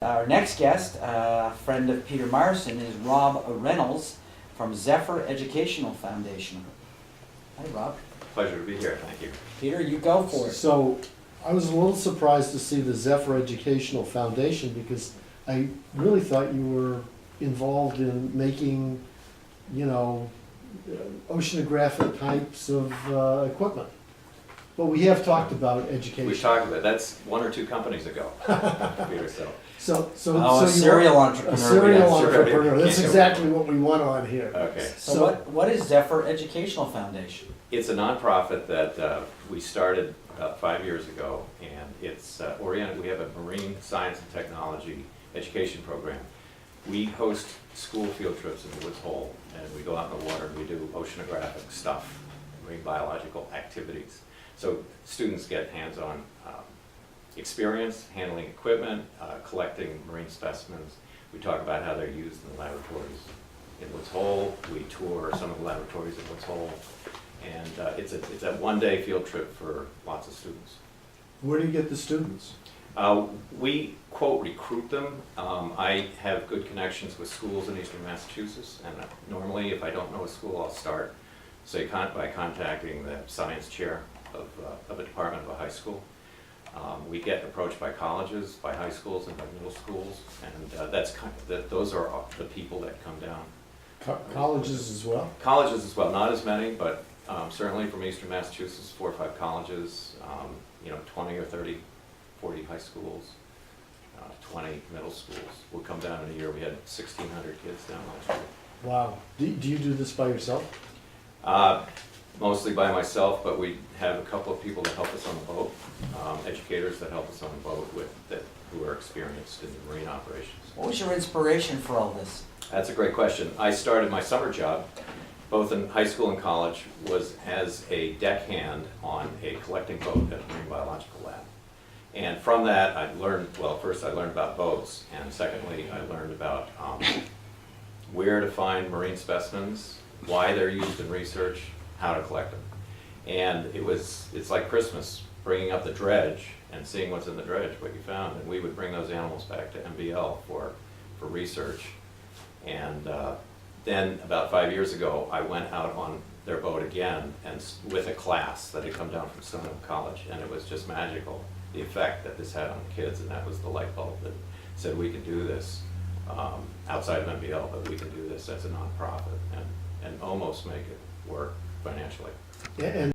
Our next guest, a friend of Peter Marson, is Rob Reynolds from Zephyr Educational Foundation. Hi, Rob. Pleasure to be here, thank you. Peter, you go for it. So I was a little surprised to see the Zephyr Educational Foundation because I really thought you were involved in making, oceanographic types of equipment. But we have talked about education. We talked about, that's one or two companies ago, Peter, so. A serial entrepreneur. A serial Sure. entrepreneur. That's exactly what we want on here. Okay. So what is Zephyr Educational Foundation? It's a nonprofit that we started about 5 years ago, and it's oriented, we have a marine science and technology education program. We host school field trips in the Woods Hole, and we go out in the water and we do oceanographic stuff, marine biological activities. So students get hands-on experience handling equipment, collecting marine specimens. We talk about how they're used in the laboratories in Woods Hole. We tour some of the laboratories in Woods Hole. And it's a one-day field trip for lots of students. Where do you get the students? We, quote, recruit them. I have good connections with schools in Eastern Massachusetts, and normally if I don't know a school, I'll start, say, by contacting the science chair of a department of a high school. We get approached by colleges, by high schools, and by middle schools, and those are the people that come down. Colleges as well? Colleges as well, not as many, but certainly from Eastern Massachusetts, 4 or 5 colleges, 20 or 30, 40 high schools, 20 middle schools. We'll come down in a year. We had 1,600 kids down last year. Wow. Do you do this by yourself? Mostly by myself, but we have a couple of people that help us on the boat, educators that help us on the boat who are experienced in marine operations. What was your inspiration for all this? That's a great question. I started my summer job, both in high school and college, was as a deckhand on a collecting boat at a marine biological lab. And from that, I learned, well, first I learned about boats, and secondly, I learned about where to find marine specimens, why they're used in research, how to collect them. And it's like Christmas, bringing up the dredge and seeing what's in the dredge, what you found. And we would bring those animals back to MBL for research. And then about 5 years ago, I went out on their boat again and with a class that had come down from Sonoma College, and it was just magical, the effect that this had on the kids, and that was the light bulb that said we can do this outside of MBL, but we can do this as a nonprofit and almost make it work financially. And